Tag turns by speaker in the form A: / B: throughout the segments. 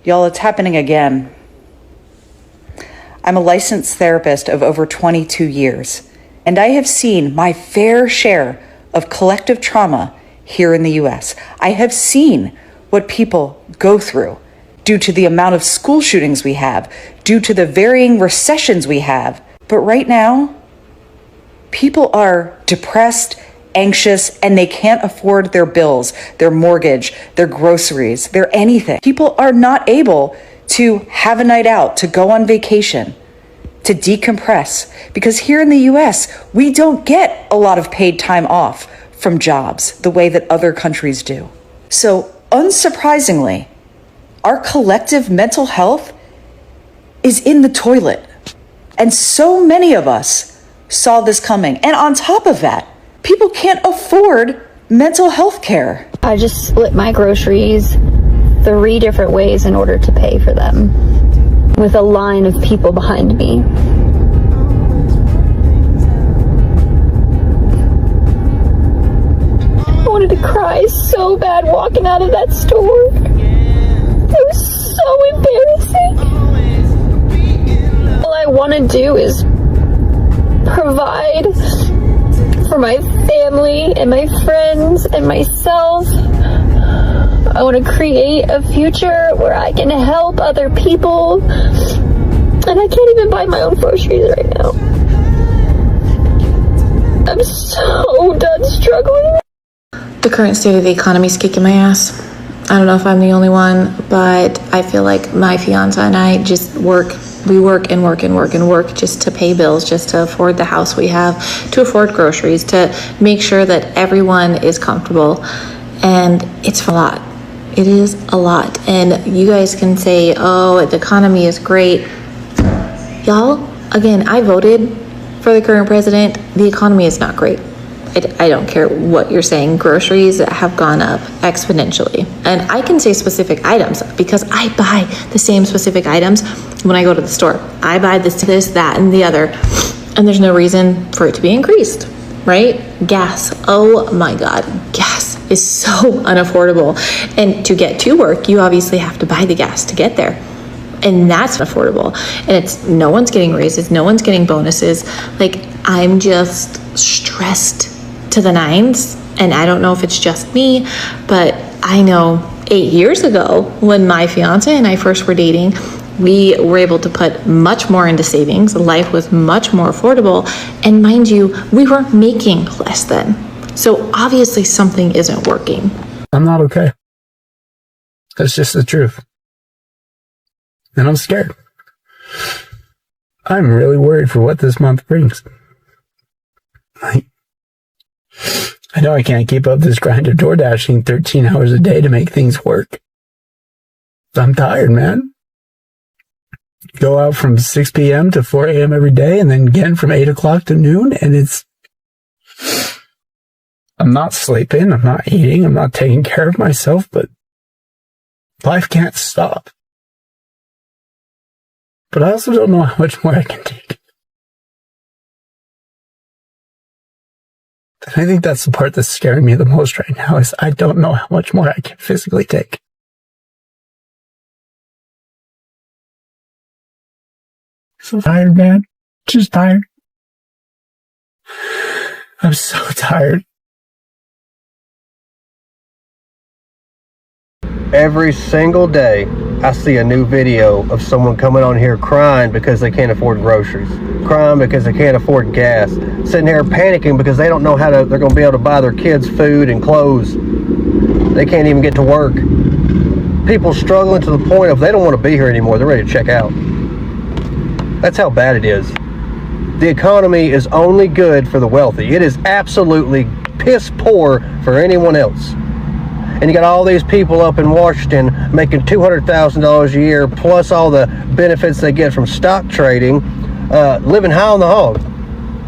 A: Y'all, it's happening again. I'm a licensed therapist of over 22 years, and I have seen my fair share of collective trauma here in the US. I have seen what people go through due to the amount of school shootings we have, due to the varying recessions we have. But right now, people are depressed, anxious, and they can't afford their bills, their mortgage, their groceries, their anything. People are not able to have a night out, to go on vacation, to decompress, because here in the US, we don't get a lot of paid time off from jobs the way that other countries do. So, unsurprisingly, our collective mental health is in the toilet. And so many of us saw this coming. And on top of that, people can't afford mental health care.
B: I just split my groceries 3 different ways in order to pay for them, with a line of people behind me. I wanted to cry so bad walking out of that store. It was so embarrassing. All I want to do is provide for my family and my friends and myself. I want to create a future where I can help other people. And I can't even buy my own groceries right now. I'm so done struggling.
C: The current state of the economy is kicking my ass. I don't know if I'm the only one, but I feel like my fiance and I just work. We work and work and work and work just to pay bills, just to afford the house we have, to afford groceries, to make sure that everyone is comfortable. And it's a lot. It is a lot. And you guys can say, oh, the economy is great. Y'all, again, I voted for the current president. The economy is not great. I don't care what you're saying. Groceries have gone up exponentially. And I can say specific items because I buy the same specific items when I go to the store. I buy this, that, and the other. And there's no reason for it to be increased, right? Gas. Oh my God. Gas is so unaffordable. And to get to work, you obviously have to buy the gas to get there. And that's affordable. And it's no one's getting raises. No one's getting bonuses. Like, I'm just stressed to the nines, and I don't know if it's just me, but I know 8 years ago when my fiance and I first were dating, we were able to put much more into savings. Life was much more affordable, and mind you, we were making less then. So obviously something isn't working.
D: I'm not okay. That's just the truth. And I'm scared. I'm really worried for what this month brings. I know I can't keep up this grind of door dashing 13 hours a day to make things work. I'm tired, man. Go out from 6 p.m. to 4 a.m. every day, and then again from 8 o'clock to noon, and I'm not sleeping, I'm not eating, I'm not taking care of myself, but life can't stop. But I also don't know how much more I can take. And I think that's the part that's scaring me the most right now, is I don't know how much more I can physically take. So tired, man. Just tired. I'm so tired.
E: Every single day, I see a new video of someone coming on here crying because they can't afford groceries, crying because they can't afford gas, sitting here panicking because they don't know how they're going to be able to buy their kids food and clothes. They can't even get to work. People struggling to the point of they don't want to be here anymore. They're ready to check out. That's how bad it is. The economy is only good for the wealthy. It is absolutely piss poor for anyone else. And you got all these people up in Washington making $200,000 a year, plus all the benefits they get from stock trading, living high on the hog.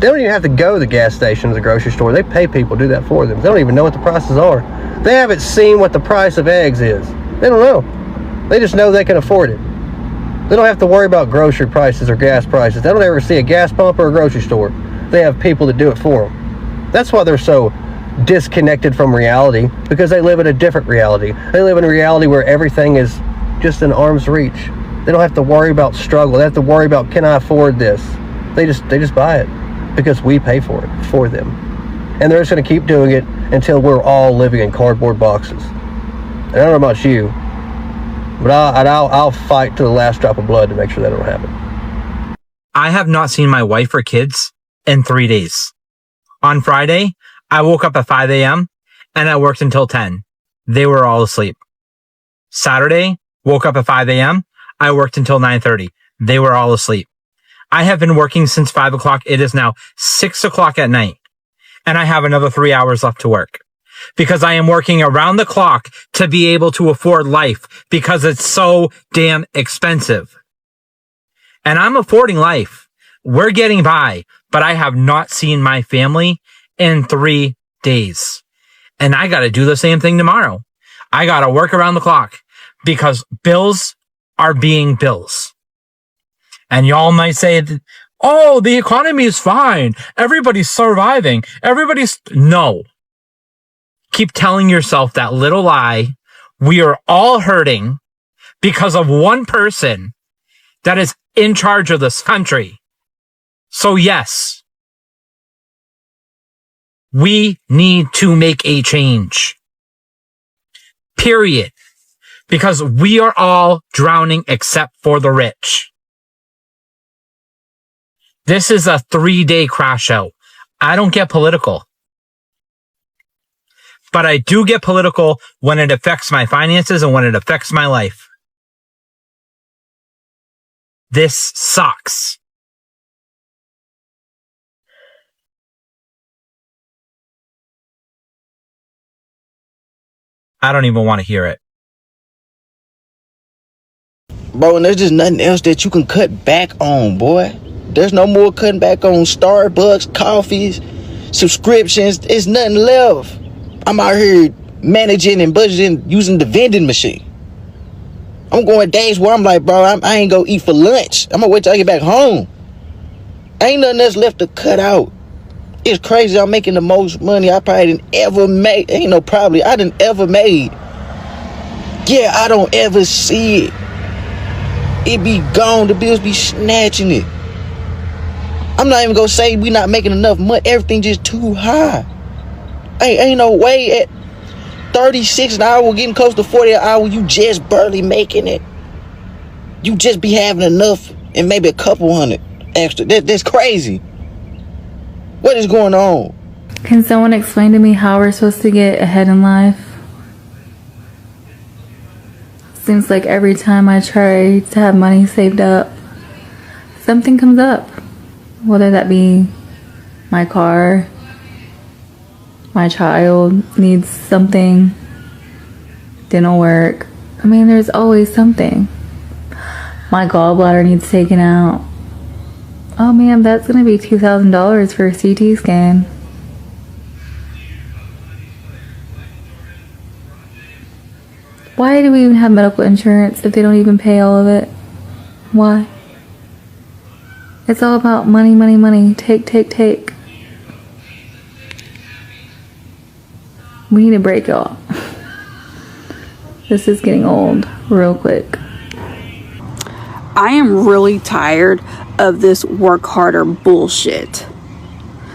E: They don't even have to go to the gas station or the grocery store. They pay people to do that for them. They don't even know what the prices are. They haven't seen what the price of eggs is. They don't know. They just know they can afford it. They don't have to worry about grocery prices or gas prices. They don't ever see a gas pump or a grocery store. They have people to do it for them. That's why they're so disconnected from reality, because they live in a different reality. They live in a reality where everything is just in arm's reach. They don't have to worry about struggle. They have to worry about, can I afford this? They just buy it because we pay for it for them. And they're just going to keep doing it until we're all living in cardboard boxes. And I don't know about you, but I'll fight to the last drop of blood to make sure that don't happen.
F: I have not seen my wife or kids in 3 days. On Friday, I woke up at 5 a.m. and I worked until 10. They were all asleep. Saturday, woke up at 5 a.m. I worked until 9:30. They were all asleep. I have been working since 5 o'clock. It is now 6 o'clock at night. And I have another 3 hours left to work. Because I am working around the clock to be able to afford life because it's so damn expensive. And I'm affording life. We're getting by, but I have not seen my family in 3 days. And I got to do the same thing tomorrow. I got to work around the clock because bills are being bills. And y'all might say, oh, the economy is fine. Everybody's surviving. No. Keep telling yourself that little lie. We are all hurting because of one person that is in charge of this country. So yes, we need to make a change. Period. Because we are all drowning except for the rich. This is a 3-day crash out. I don't get political. But I do get political when it affects my finances and when it affects my life. This sucks. I don't even want to hear it.
G: Bro, and there's just nothing else that you can cut back on, boy. There's no more cutting back on Starbucks, coffees, subscriptions. It's nothing left. I'm out here managing and budgeting using the vending machine. I'm going days where I'm like, bro, I ain't gonna eat for lunch. I'm gonna wait till I get back home. Ain't nothing else left to cut out. It's crazy. I'm making the most money I probably didn't ever make. Ain't no probably. I didn't ever made. Yeah, I don't ever see it. It be gone. The bills be snatching it. I'm not even gonna say we not making enough money. Everything just too high. Ain't no way at 36 an hour, getting close to 40 an hour, you just barely making it. You just be having enough and maybe a couple hundred extra. That's crazy. What is going on?
C: Can someone explain to me how we're supposed to get ahead in life? Seems like every time I try to have money saved up, something comes up. Whether that be my car, my child needs something, didn't work. I mean, there's always something. My gallbladder needs taken out. Oh man, that's gonna be $2,000 for a CT scan. Why do we even have medical insurance if they don't even pay all of it? Why? It's all about money, money, money. Take, take, take. We need a break, y'all. This is getting old real quick.
H: I am really tired of this work harder bullshit.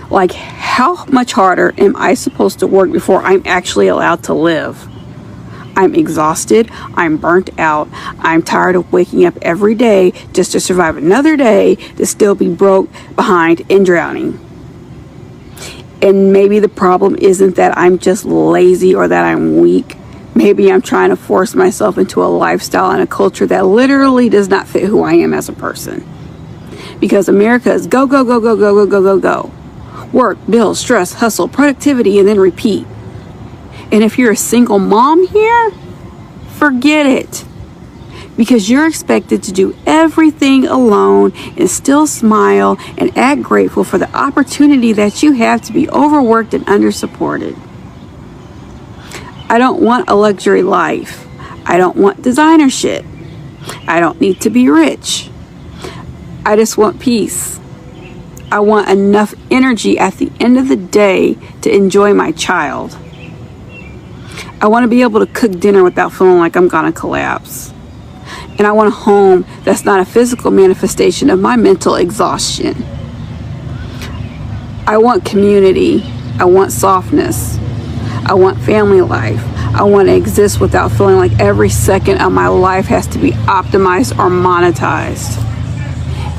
H: Like, how much harder am I supposed to work before I'm actually allowed to live? I'm exhausted. I'm burnt out. I'm tired of waking up every day just to survive another day to still be broke, behind, and drowning. And maybe the problem isn't that I'm just lazy or that I'm weak. Maybe I'm trying to force myself into a lifestyle and a culture that literally does not fit who I am as a person. Because America is go, go, go, go, go, go, go, go, go. Work, bills, stress, hustle, productivity, and then repeat. And if you're a single mom here, forget it. Because you're expected to do everything alone and still smile and act grateful for the opportunity that you have to be overworked and undersupported. I don't want a luxury life. I don't want designer shit. I don't need to be rich. I just want peace. I want enough energy at the end of the day to enjoy my child. I want to be able to cook dinner without feeling like I'm gonna collapse. And I want a home that's not a physical manifestation of my mental exhaustion. I want community. I want softness. I want family life. I want to exist without feeling like every second of my life has to be optimized or monetized.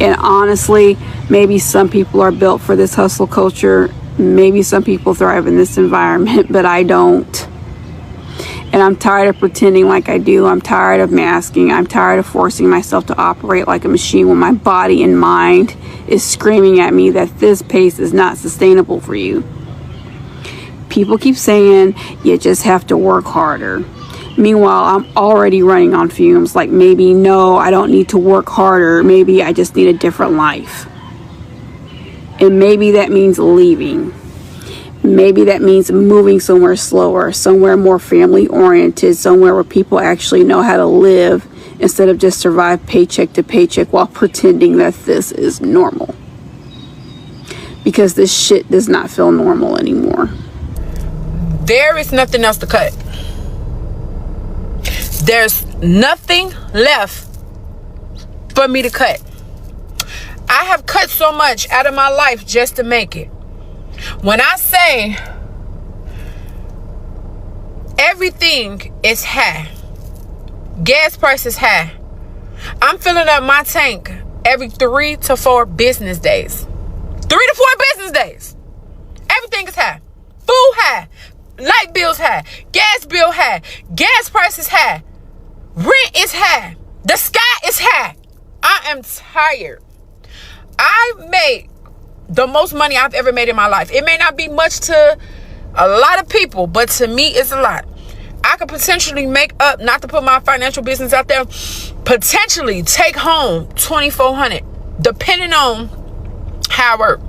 H: And honestly, maybe some people are built for this hustle culture. Maybe some people thrive in this environment, but I don't. And I'm tired of pretending like I do. I'm tired of masking. I'm tired of forcing myself to operate like a machine when my body and mind is screaming at me that this pace is not sustainable for you. People keep saying you just have to work harder. Meanwhile, I'm already running on fumes. Like, maybe, no, I don't need to work harder. Maybe I just need a different life. And maybe that means leaving. Maybe that means moving somewhere slower, somewhere more family oriented, somewhere where people actually know how to live instead of just survive paycheck to paycheck while pretending that this is normal. Because this shit does not feel normal anymore.
I: There is nothing else to cut. There's nothing left for me to cut. I have cut so much out of my life just to make it. When I say everything is high, gas prices high, I'm filling up my tank every 3 to 4 business days. 3 to 4 business days. Everything is high. Food high. Light bills high. Gas bill high. Gas prices high. Rent is high. The sky is high. I am tired. I make the most money I've ever made in my life. It may not be much to a lot of people, but to me, it's a lot. I could potentially make up, not to put my financial business out there, potentially take home $2,400, depending on how I work.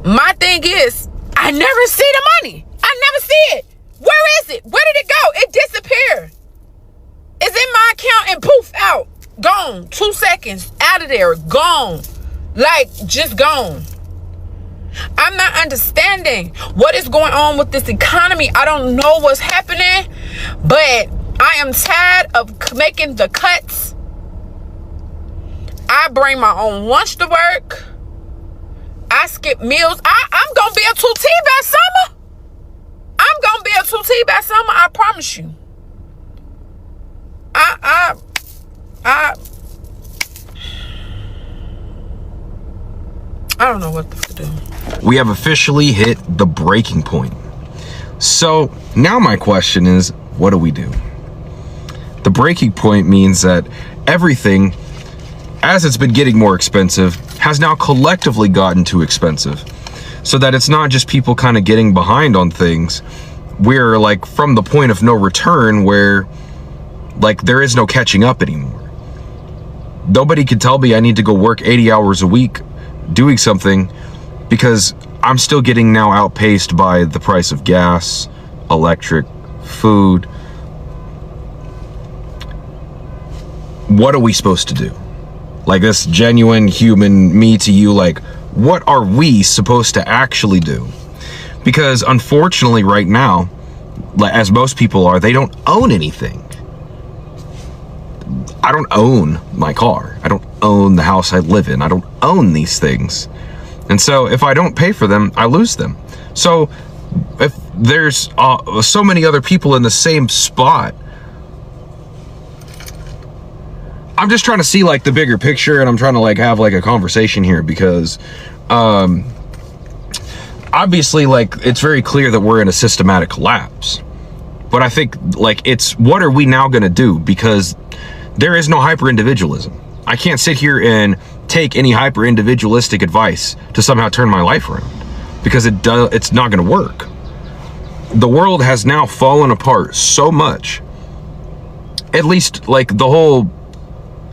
I: My thing is, I never see the money. I never see it. Where is it? Where did it go? It disappeared. It's in my account and poof, out. Gone. 2 seconds. Out of there. Gone. Like, just gone. I'm not understanding what is going on with this economy. I don't know what's happening, but I am tired of making the cuts. I bring my own lunch to work. I skip meals. I'm going to be a 2T by summer. I'm going to be a 2T by summer. I promise you. I don't know what to do.
J: We have officially hit the breaking point. So now my question is, what do we do? The breaking point means that everything, as it's been getting more expensive, has now collectively gotten too expensive. So that it's not just people kind of getting behind on things. We're like from the point of no return where like there is no catching up anymore. Nobody can tell me I need to go work 80 hours a week doing something because I'm still getting now outpaced by the price of gas, electric, food. What are we supposed to do? Like this genuine human me to you, like what are we supposed to actually do? Because unfortunately right now, as most people are, they don't own anything. I don't own my car. I don't own the house I live in. I don't own these things. And so if I don't pay for them, I lose them. So if there's so many other people in the same spot, I'm just trying to see like the bigger picture, and I'm trying to like have like a conversation here because obviously like it's very clear that we're in a systematic collapse. But I think like it's what are we now going to do? Because there is no hyper-individualism. I can't sit here and take any hyper-individualistic advice to somehow turn my life around because it's not going to work. The world has now fallen apart so much, at least like the whole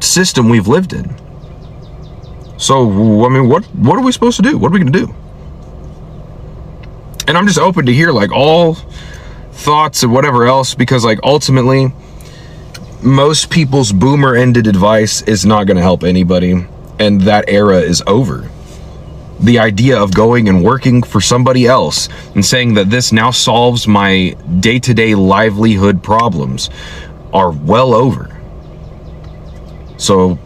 J: system we've lived in. So, I mean, what are we supposed to do? What are we going to do? And I'm just open to hear like all thoughts and whatever else because like ultimately, most people's boomer-ended advice is not going to help anybody, and that era is over. The idea of going and working for somebody else and saying that this now solves my day-to-day livelihood problems are well over. So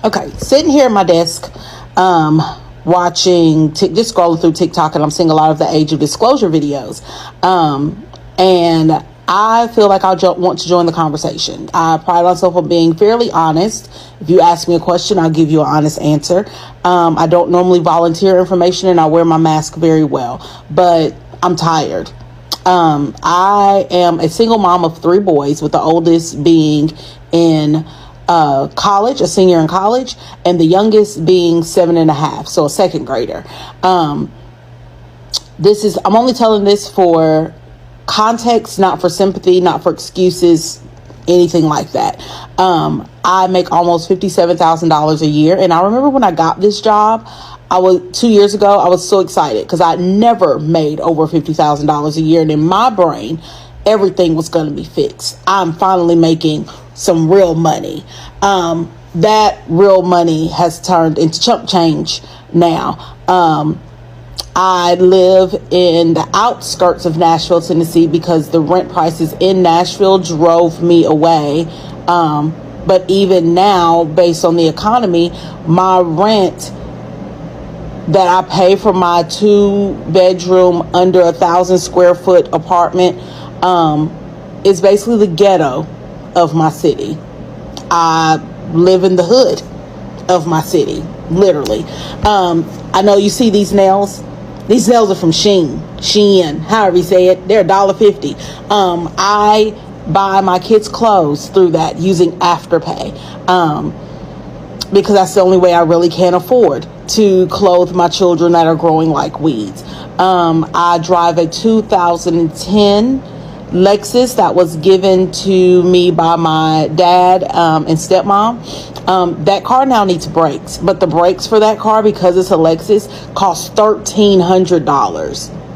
K: okay, sitting here at my desk, watching, just scrolling through TikTok, and I'm seeing a lot of the age of disclosure videos. And I feel like I want to join the conversation. I pride myself on being fairly honest. If you ask me a question, I'll give you an honest answer. I don't normally volunteer information, and I wear my mask very well, but I'm tired. I am a single mom of 3 boys, with the oldest being in college, a senior in college, and the youngest being 7.5, so a second grader. I'm only telling this for context, not for sympathy, not for excuses, anything like that. I make almost $57,000 a year, and I remember when I got this job, 2 years ago, I was so excited because I never made over $50,000 a year, and in my brain, everything was going to be fixed. I'm finally making some real money. That real money has turned into chump change now. I live in the outskirts of Nashville, Tennessee, because the rent prices in Nashville drove me away. But even now, based on the economy, my rent that I pay for my 2-bedroom under 1,000 square foot apartment is basically the ghetto of my city. I live in the hood of my city, literally. I know you see these nails. These nails are from Shein, however you say it. They're $1.50. I buy my kids' clothes through that using Afterpay, because that's the only way I really can afford to clothe my children that are growing like weeds. I drive a 2010 Lexus that was given to me by my dad and stepmom. That car now needs brakes, but the brakes for that car, because it's a Lexus, cost $1,300.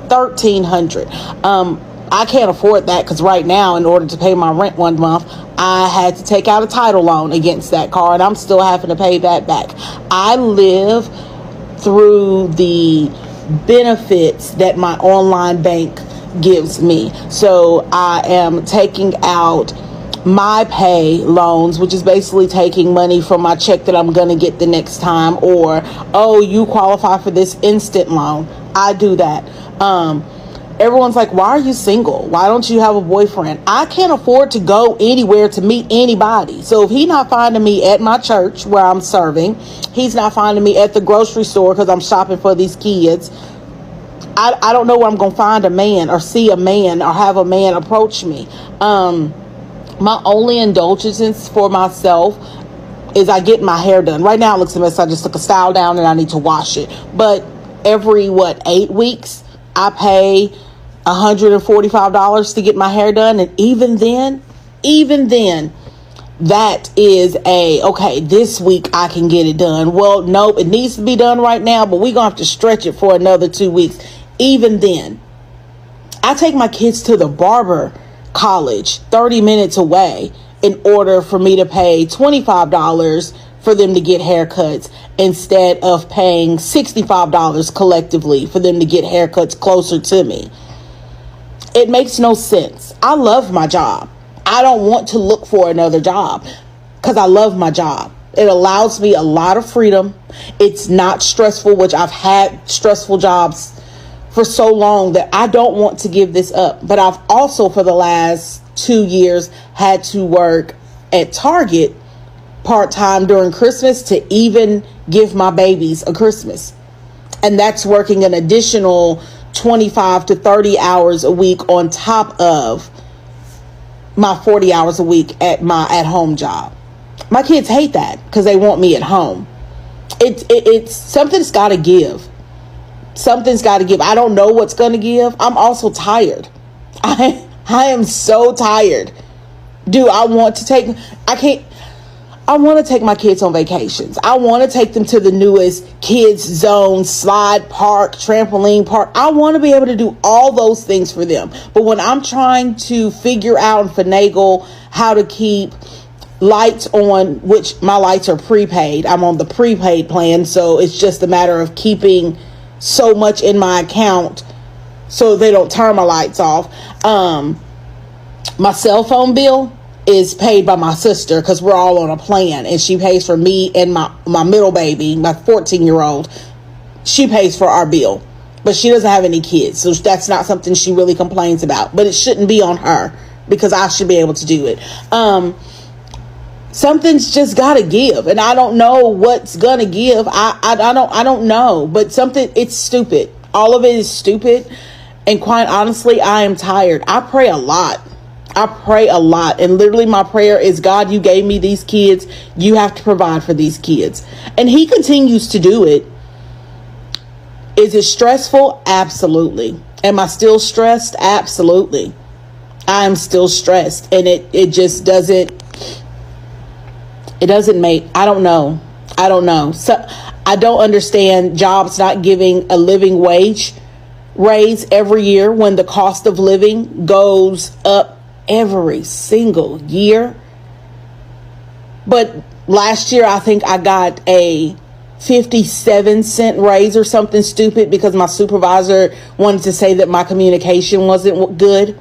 K: $1,300. I can't afford that, because right now, in order to pay my rent one month, I had to take out a title loan against that car, and I'm still having to pay that back. I live through the benefits that my online bank gives me. So I am taking out my pay loans, which is basically taking money from my check that I'm going to get the next time, or, oh, you qualify for this instant loan. I do that. Everyone's like, why are you single? Why don't you have a boyfriend? I can't afford to go anywhere to meet anybody. So if he's not finding me at my church where I'm serving, he's not finding me at the grocery store because I'm shopping for these kids, I don't know where I'm going to find a man or see a man or have a man approach me. My only indulgence for myself is I get my hair done. Right now it looks a mess. I just took a style down and I need to wash it. But every, 8 weeks, I pay $145 to get my hair done. And even then, that is okay, this week I can get it done. Well, nope, it needs to be done right now, but we're going to have to stretch it for another 2 weeks. Even then, I take my kids to the barber college 30 minutes away in order for me to pay $25 for them to get haircuts instead of paying $65 collectively for them to get haircuts closer to me. It makes no sense. I love my job. I don't want to look for another job because I love my job. It allows me a lot of freedom. It's not stressful, which I've had stressful jobs for so long that I don't want to give this up. But I've also, for the last 2 years, had to work at Target part-time during Christmas to even give my babies a Christmas. And that's working an additional 25 to 30 hours a week on top of my 40 hours a week at my at-home job. My kids hate that because they want me at home. It's something's got to give. Something's got to give. I don't know what's going to give. I'm also tired. I am so tired. I want to take my kids on vacations. I want to take them to the newest kids zone, slide park, trampoline park. I want to be able to do all those things for them. But when I'm trying to figure out and finagle how to keep lights on, which my lights are prepaid. I'm on the prepaid plan, so it's just a matter of keeping so much in my account so they don't turn my lights off. My cell phone bill is paid by my sister because we're all on a plan, and she pays for me and my middle baby, my 14-year-old. She pays for our bill, but she doesn't have any kids, so that's not something she really complains about. But it shouldn't be on her because I should be able to do it. Something's just gotta give, and I don't know what's gonna give. I don't know, but it's stupid. All of it is stupid, and quite honestly, I am tired. I pray a lot, and literally my prayer is, God, you gave me these kids, you have to provide for these kids, and He continues to do it. Is it stressful? Absolutely. Am I still stressed? Absolutely. I am still stressed, and it just doesn't make, I don't know. So I don't understand jobs not giving a living wage raise every year when the cost of living goes up every single year. But last year, I think I got a 57-cent raise or something stupid because my supervisor wanted to say that my communication wasn't good.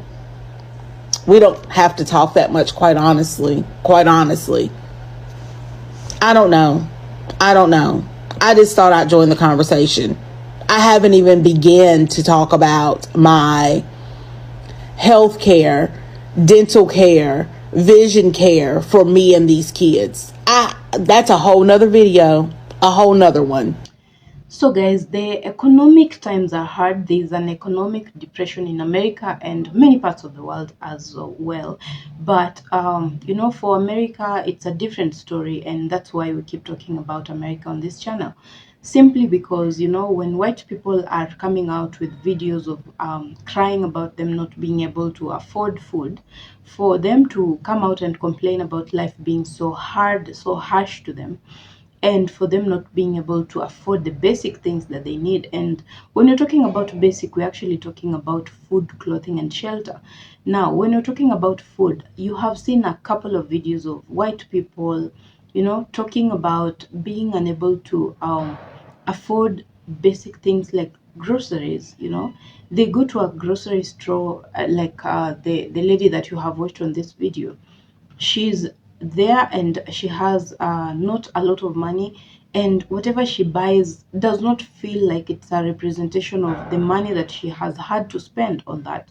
K: We don't have to talk that much, quite honestly. I don't know. I just thought I'd join the conversation. I haven't even begun to talk about my health care, dental care, vision care for me and these kids. That's a whole nother video, a whole nother one.
L: So guys, the economic times are hard. There's an economic depression in America and many parts of the world as well. But, for America, it's a different story. And that's why we keep talking about America on this channel. Simply because, when white people are coming out with videos of crying about them not being able to afford food, for them to come out and complain about life being so hard, so harsh to them, and for them not being able to afford the basic things that they need. And when you're talking about basic, we're actually talking about food, clothing, and shelter. Now, when you're talking about food, you have seen a couple of videos of white people, talking about being unable to afford basic things like groceries. They go to a grocery store, the lady that you have watched on this video. She's there and she has not a lot of money, and whatever she buys does not feel like it's a representation of the money that she has had to spend on that.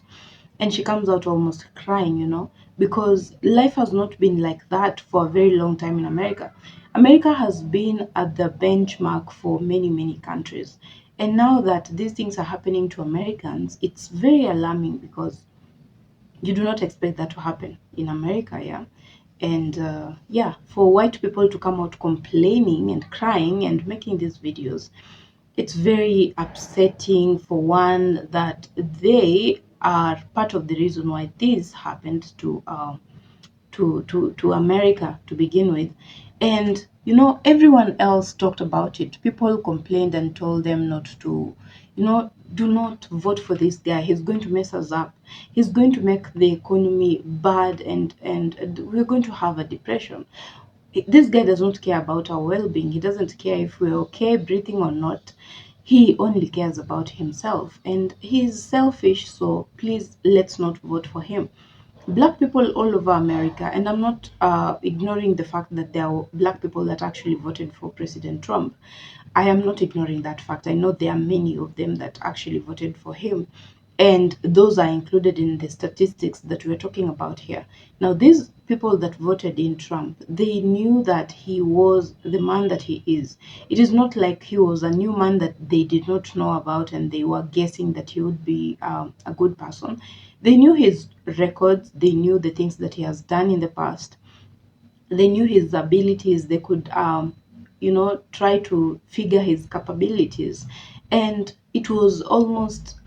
L: And she comes out almost crying, because life has not been like that for a very long time in America. America has been at the benchmark for many, many countries. And now that these things are happening to Americans, it's very alarming because you do not expect that to happen in America, yeah. And for white people to come out complaining and crying and making these videos, it's very upsetting. For one, that they are part of the reason why this happened to America to begin with. And everyone else talked about it. People complained and told them not to, do not vote for this guy. He's going to mess us up. He's going to make the economy bad, and we're going to have a depression. This guy does not care about our well-being. He doesn't care if we're okay breathing or not. He only cares about himself, and he's selfish. So please, let's not vote for him. Black people all over America, and I'm not ignoring the fact that there are black people that actually voted for President Trump. I am not ignoring that fact. I know there are many of them that actually voted for him, and those are included in the statistics that we're talking about here. Now, these people that voted in Trump, they knew that he was the man that he is. It is not like he was a new man that they did not know about and they were guessing that he would be a good person. They knew his records. They knew the things that he has done in the past. They knew his abilities. They could try to figure his capabilities. And it was almost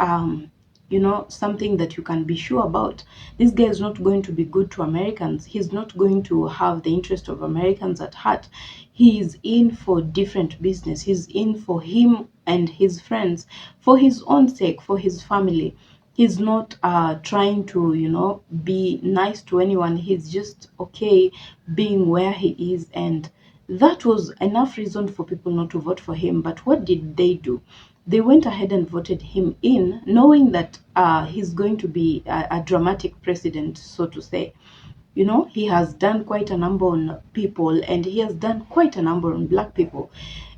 L: something that you can be sure about. This guy is not going to be good to Americans. He's not going to have the interest of Americans at heart. He is in for different business. He's in for him and his friends, for his own sake, for his family. He's not trying to, be nice to anyone. He's just okay being where he is. And that was enough reason for people not to vote for him. But what did they do? they went ahead and voted him in, knowing that he's going to be a dramatic president, so to say. You know, he has done quite a number on people, and he has done quite a number on black people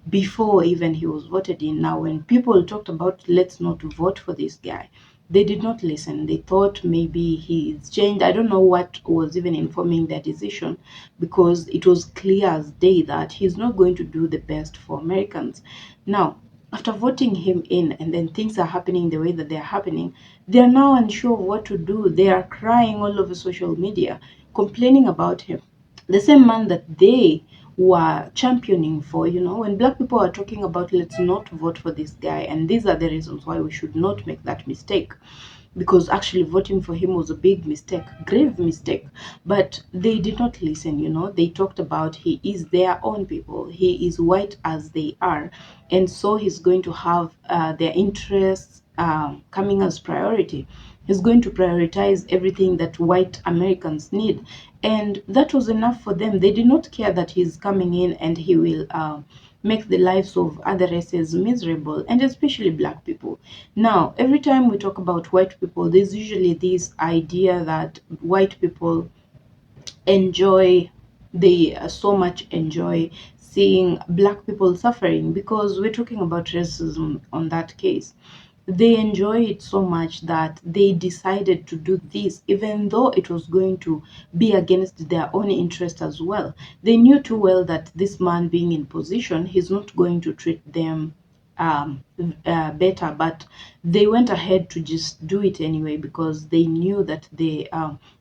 L: before even he was voted in. Now, when people talked about let's not vote for this guy, they did not listen. They thought maybe he's changed. I don't know what was even informing their decision, because it was clear as day that he's not going to do the best for Americans. Now, after voting him in, and then things are happening the way that they're happening, they're now unsure of what to do. They are crying all over social media, complaining about him. The same man that they were championing for, you know, when black people are talking about let's not vote for this guy, and these are the reasons why we should not make that mistake, because actually voting for him was a big mistake, grave mistake. But they did not listen, you know. They talked about he is their own people, he is white as they are, and so he's going to have their interests coming as priority. He's going to prioritize everything that white Americans need. And that was enough for them. They did not care that he's coming in and he will make the lives of other races miserable, and especially black people. Now, every time we talk about white people, there's usually this idea that white people enjoy, they so much enjoy seeing black people suffering, because we're talking about racism on that case. They enjoy it so much that they decided to do this, even though it was going to be against their own interest as well. They knew too well that this man being in position, he's not going to treat them better, but they went ahead to just do it anyway, because they knew that they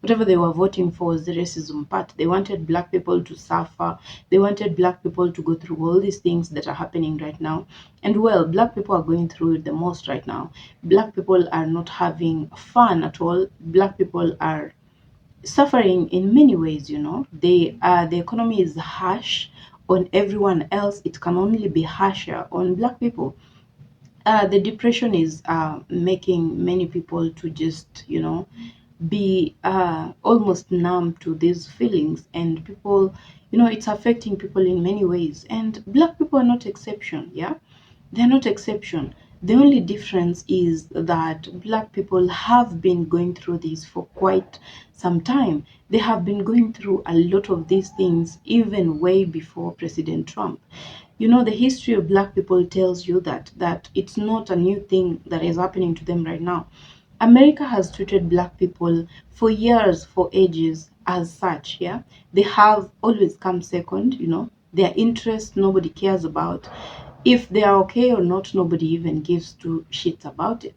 L: whatever they were voting for was the racism part. They wanted black people to suffer. They wanted black people to go through all these things that are happening right now. And well, black people are going through it the most right now. Black people are not having fun at all. Black people are suffering in many ways, you know. The economy is harsh on everyone else. It can only be harsher on black people. The depression is making many people to just, you know, be almost numb to these feelings, and people, you know, it's affecting people in many ways, and black people are not exception. Yeah, they're not exception. The only difference is that black people have been going through this for quite some time. They have been going through a lot of these things even way before President Trump. You know, the history of black people tells you that it's not a new thing that is happening to them right now. America has treated black people for years, for ages, as such. Yeah, they have always come second. You know, their interests nobody cares about. If they are okay or not, nobody even gives two shits about it.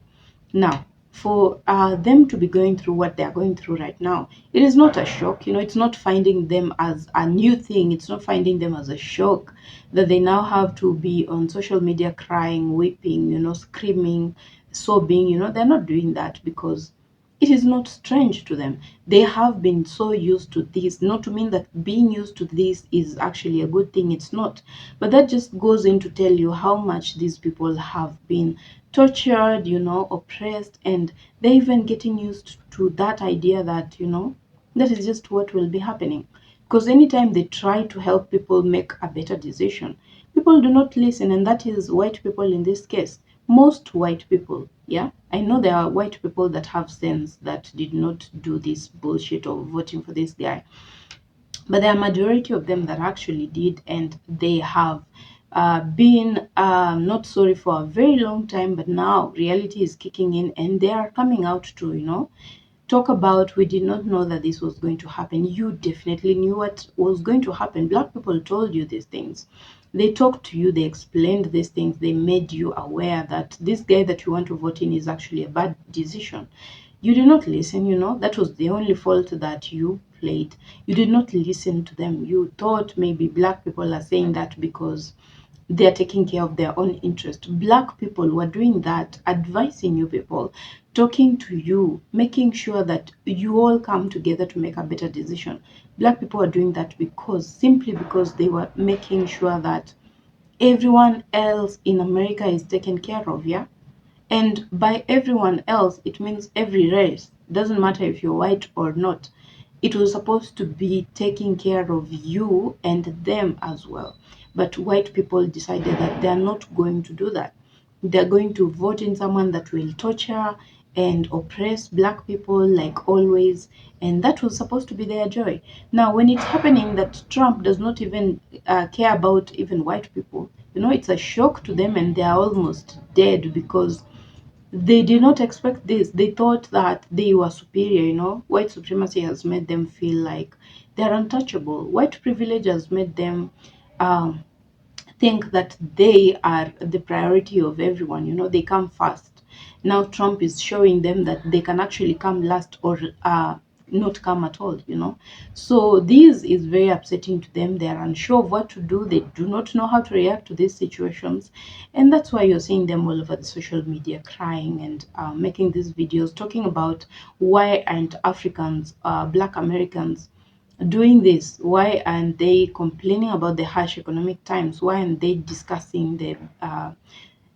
L: Now, for them to be going through what they are going through right now, it is not a shock. You know, it's not finding them as a new thing. It's not finding them as a shock that they now have to be on social media crying, weeping, you know, screaming, sobbing. You know, they're not doing that because it is not strange to them. They have been so used to this. Not to mean that being used to this is actually a good thing, it's not. But that just goes in to tell you how much these people have been tortured, you know, oppressed, and they're even getting used to that idea that, you know, that is just what will be happening. Because anytime they try to help people make a better decision, people do not listen, and that is white people in this case. Most white people, yeah, I know there are white people that have sense that did not do this bullshit of voting for this guy, but there are majority of them that actually did, and they have been not sorry for a very long time, but now reality is kicking in and they are coming out to, you know, talk about, we did not know that this was going to happen. You definitely knew what was going to happen. Black people told you these things. They talked to you, they explained these things, they made you aware that this guy that you want to vote in is actually a bad decision. You did not listen, you know. That was the only fault that you played. You did not listen to them. You thought maybe black people are saying that because they're taking care of their own interest. Black people were doing that, advising you people, talking to you, making sure that you all come together to make a better decision. Black people are doing that because, simply because they were making sure that everyone else in America is taken care of, yeah? And by everyone else, it means every race. Doesn't matter if you're white or not. It was supposed to be taking care of you and them as well. But white people decided that they are not going to do that. they're going to vote in someone that will torture and oppress black people like always, and that was supposed to be their joy. Now when it's happening that Trump does not even care about even white people, you know, it's a shock to them, and they are almost dead because they did not expect this. They thought that they were superior, you know. White supremacy has made them feel like they're untouchable. White privilege has made them um, think that they are the priority of everyone, you know, they come first. Now Trump is showing them that they can actually come last, or not come at all, you know. So this is very upsetting to them. They are unsure of what to do. They do not know how to react to these situations, and that's why you're seeing them all over the social media crying and making these videos talking about why aren't Africans, black Americans, doing this? Why aren't they complaining about the harsh economic times? Why aren't they discussing the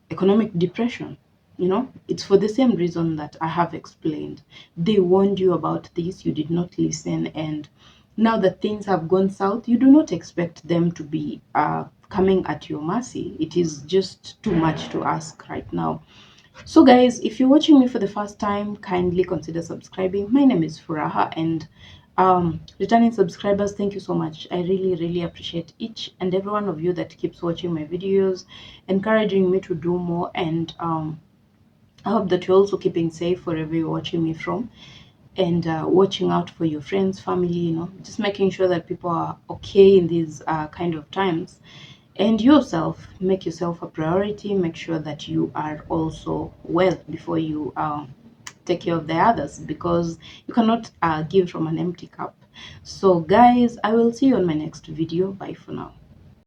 L: economic depression? You know, it's for the same reason that I have explained. They warned you about this, you did not listen, and now that things have gone south, you do not expect them to be coming at your mercy. It is just too much to ask right now. So guys, if you're watching me for the first time, kindly consider subscribing. My name is Furaha, and returning subscribers, thank you so much. I really appreciate each and every one of you that keeps watching my videos, encouraging me to do more, and I hope that you're also keeping safe wherever you're watching me from, and watching out for your friends, family, you know, just making sure that people are okay in these kind of times. And yourself, make yourself a priority. Make sure that you are also well before you take care of the others, because you cannot give from an empty cup. So guys, I will see you on my next video. Bye for now.